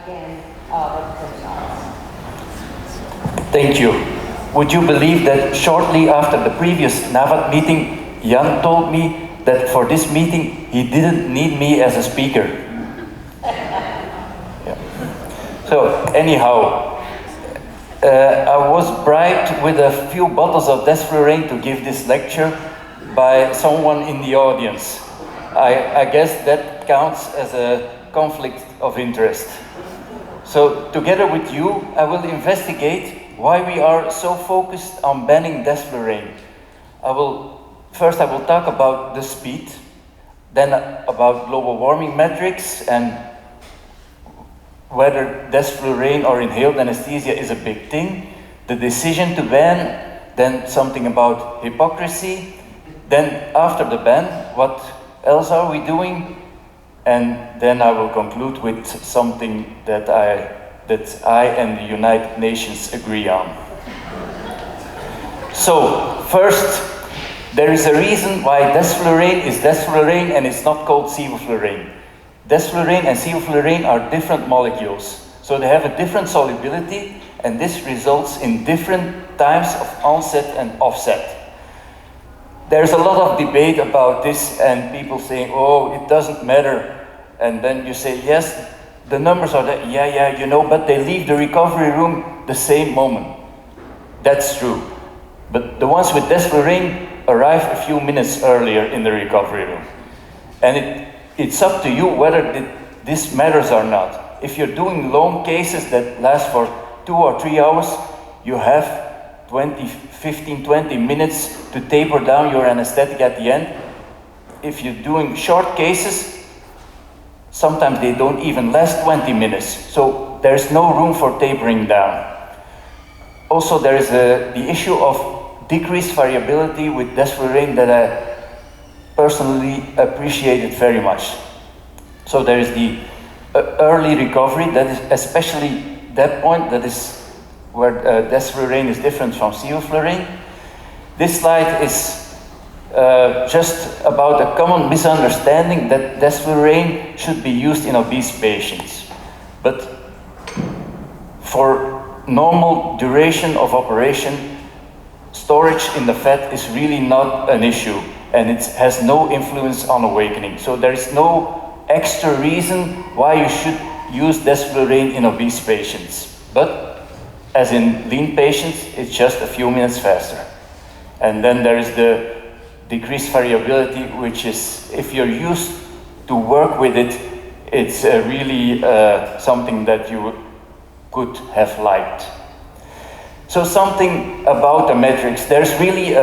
against other results. Thank you. Would you believe that shortly after the previous NAVAD meeting, Jan told me that for this meeting he didn't need me as a speaker. Yeah. So anyhow, I was bribed with a few bottles of desflurane to give this lecture by someone in the audience. I guess that counts as a conflict of interest. So together with you, I will investigate why we are so focused on banning desflurane. First I will talk about the speed, then about global warming metrics and whether desflurane or inhaled anesthesia is a big thing, the decision to ban, then something about hypocrisy, then after the ban, what else are we doing? And then I will conclude with something that I and the United Nations agree on. So, first, there is a reason why desflurane is desflurane and it's not called sevoflurane. Desflurane and sevoflurane are different molecules, so they have a different solubility, and this results in different times of onset and offset. There's a lot of debate about this, and people saying, oh, it doesn't matter. And then you say, yes, the numbers are there, yeah, you know, but they leave the recovery room the same moment. That's true. But the ones with desflurane arrive a few minutes earlier in the recovery room. And it's up to you whether this matters or not. If you're doing long cases that last for 2 or 3 hours, you have 15, 20 minutes to taper down your anesthetic at the end. If you're doing short cases, sometimes they don't even last 20 minutes. So there's no room for tapering down. Also, there is the issue of decreased variability with desflurane that I personally appreciated very much. So there is the early recovery, that is especially that point, that is where desflurane is different from sevoflurane. This slide is just about a common misunderstanding that desflurane should be used in obese patients. But for normal duration of operation, storage in the fat is really not an issue, and it has no influence on awakening. So there is no extra reason why you should use desflurane in obese patients. But as in lean patients, it's just a few minutes faster. And then there is the decreased variability, which is, if you're used to work with it, it's really something that you could have liked. So something about the metrics. There's really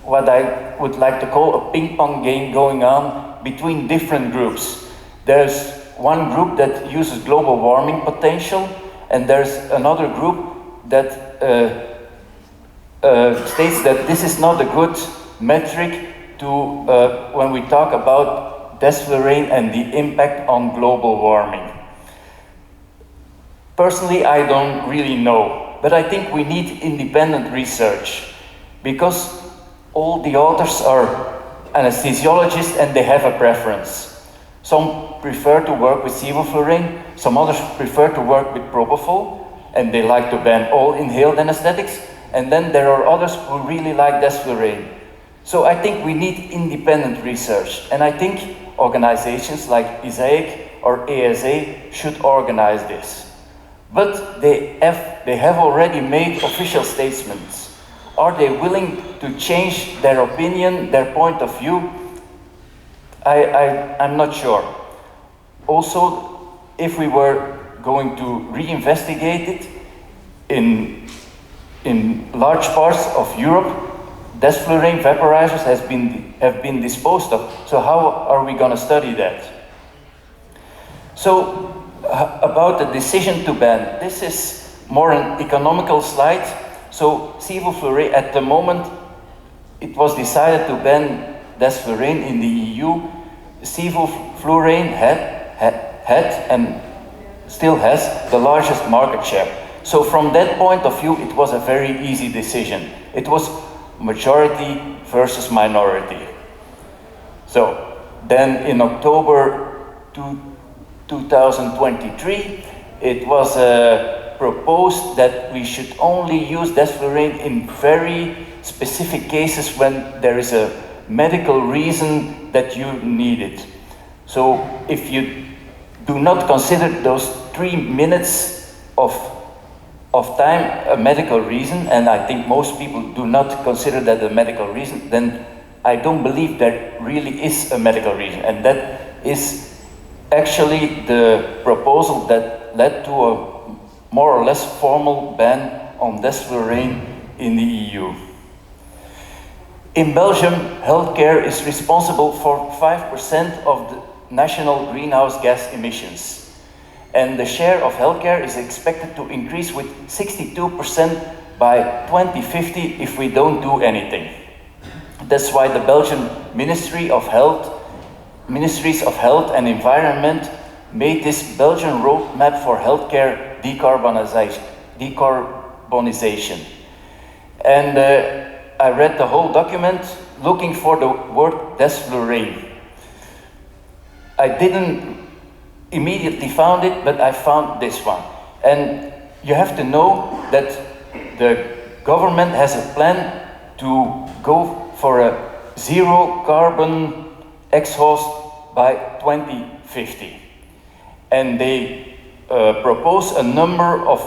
what I would like to call a ping pong game going on between different groups. There's one group that uses global warming potential, and there's another group that states that this is not a good metric to when we talk about desflurane and the impact on global warming. Personally, I don't really know, but I think we need independent research because all the authors are anesthesiologists and they have a preference. Some prefer to work with sevoflurane, some others prefer to work with propofol, and they like to ban all inhaled anesthetics, and then there are others who really like desflurane. So I think we need independent research, and I think organizations like ISAIC or ASA should organize this. But they have already made official statements. Are they willing to change their opinion, their point of view? I'm not sure. Also, if we were going to reinvestigate it in large parts of Europe, desflurane vaporizers have been disposed of. So how are we going to study that? So about the decision to ban, this is more an economical slide. So sevoflurane, at the moment, it was decided to ban desflurane in the EU. Sevoflurane had and still has the largest market share. So from that point of view, it was a very easy decision. It was majority versus minority. So then in October 2023, it was proposed that we should only use desflurane in very specific cases when there is a medical reason that you need it. So if you do not consider those 3 minutes of time a medical reason, and I think most people do not consider that a medical reason, then I don't believe there really is a medical reason. And that is actually the proposal that led to a more or less formal ban on desflurane in the EU. In Belgium, healthcare is responsible for 5% of the national greenhouse gas emissions. And the share of healthcare is expected to increase with 62% by 2050 if we don't do anything. That's why the Belgian Ministries of Health and Environment made this Belgian roadmap for healthcare decarbonization. And I read the whole document looking for the word desflurane. I didn't immediately found it, but I found this one. And you have to know that the government has a plan to go for a zero carbon exhaust by 2050. And they propose a number of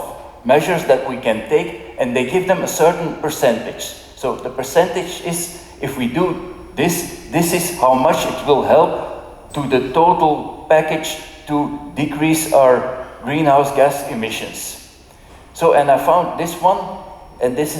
measures that we can take, and they give them a certain percentage. So the percentage is, if we do this, this is how much it will help to the total package to decrease our greenhouse gas emissions. So, and I found this one, and this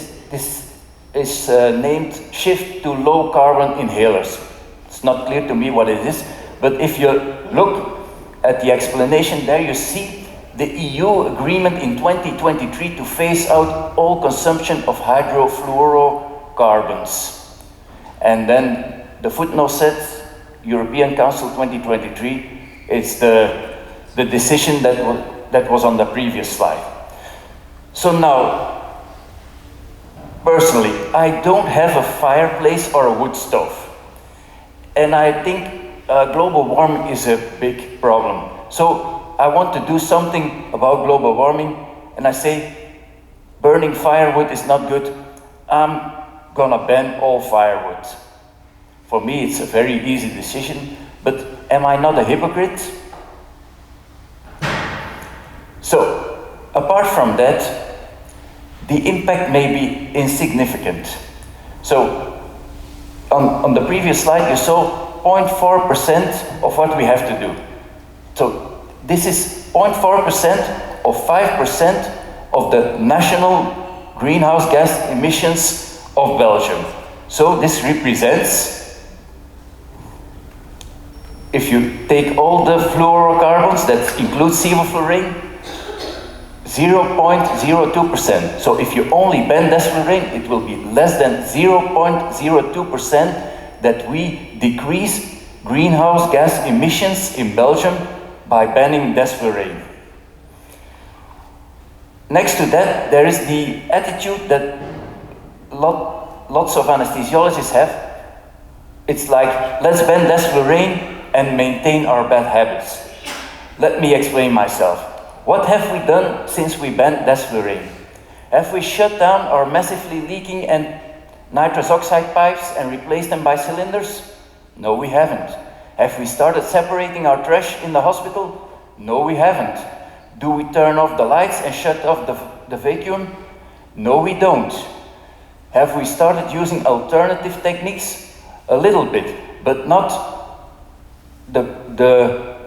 is named Shift to Low Carbon Inhalers. It's not clear to me what it is, but if you look at the explanation there, you see the EU agreement in 2023 to phase out all consumption of hydrofluorocarbons. And then the footnote says, European Council 2023, it's the decision that was on the previous slide. So now, personally, I don't have a fireplace or a wood stove. And I think global warming is a big problem. So I want to do something about global warming, and I say, burning firewood is not good. I'm gonna ban all firewood. For me, it's a very easy decision, but am I not a hypocrite? So, apart from that, the impact may be insignificant. So, on the previous slide, you saw 0.4% of what we have to do. So, this is 0.4% of 5% of the national greenhouse gas emissions of Belgium. So, this represents, if you take all the fluorocarbons, that includes sevoflurane, 0.02%. So if you only ban desflurane, it will be less than 0.02% that we decrease greenhouse gas emissions in Belgium by banning desflurane. Next to that, there is the attitude that lots of anesthesiologists have. It's like, let's ban desflurane and maintain our bad habits. Let me explain myself. What have we done since we banned desflurane? Have we shut down our massively leaking and nitrous oxide pipes and replaced them by cylinders? No, we haven't. Have we started separating our trash in the hospital? No, we haven't. Do we turn off the lights and shut off the vacuum? No, we don't. Have we started using alternative techniques? A little bit, but not. The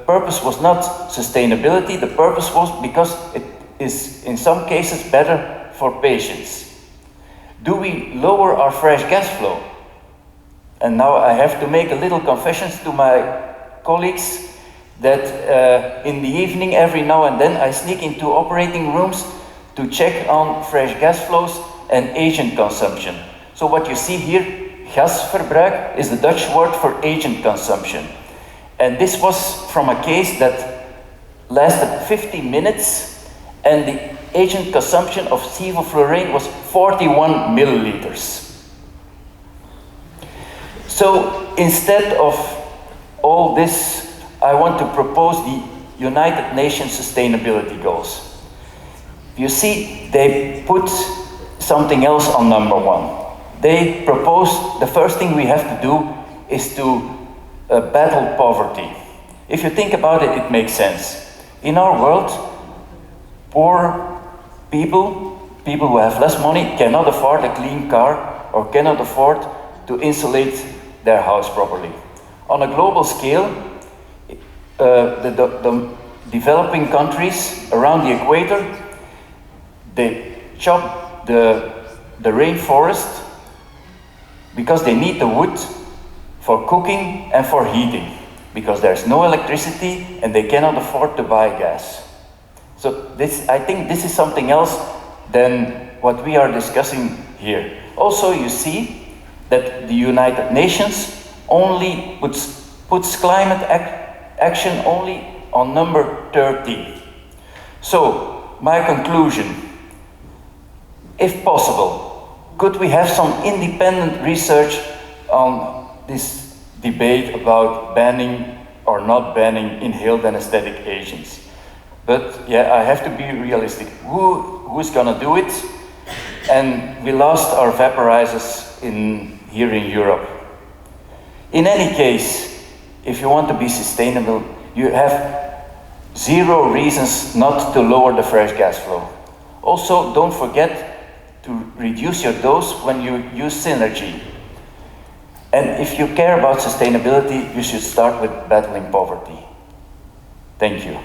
purpose was not sustainability, the purpose was because it is in some cases better for patients. Do we lower our fresh gas flow? And now I have to make a little confessions to my colleagues that in the evening, every now and then, I sneak into operating rooms to check on fresh gas flows and agent consumption. So what you see here, gasverbruik, is the Dutch word for agent consumption. And this was from a case that lasted 50 minutes, and the agent consumption of sevoflurane was 41 milliliters. So instead of all this, I want to propose the United Nations Sustainability Goals. You see, they put something else on number 1. They propose the first thing we have to do is to battle poverty. If you think about it, it makes sense. In our world, poor people who have less money cannot afford a clean car or cannot afford to insulate their house properly. On a global scale, the developing countries around the equator, they chop the rainforest because they need the wood for cooking and for heating, because there's no electricity and they cannot afford to buy gas. So I think this is something else than what we are discussing here. Also, you see that the United Nations only puts climate action only on number 13. So, my conclusion, if possible, could we have some independent research on this debate about banning or not banning inhaled anesthetic agents? But yeah, I have to be realistic. Who's gonna do it? And we lost our vaporizers here in Europe. In any case, if you want to be sustainable, you have 0 reasons not to lower the fresh gas flow. Also, don't forget to reduce your dose when you use synergy. And if you care about sustainability, you should start with battling poverty. Thank you.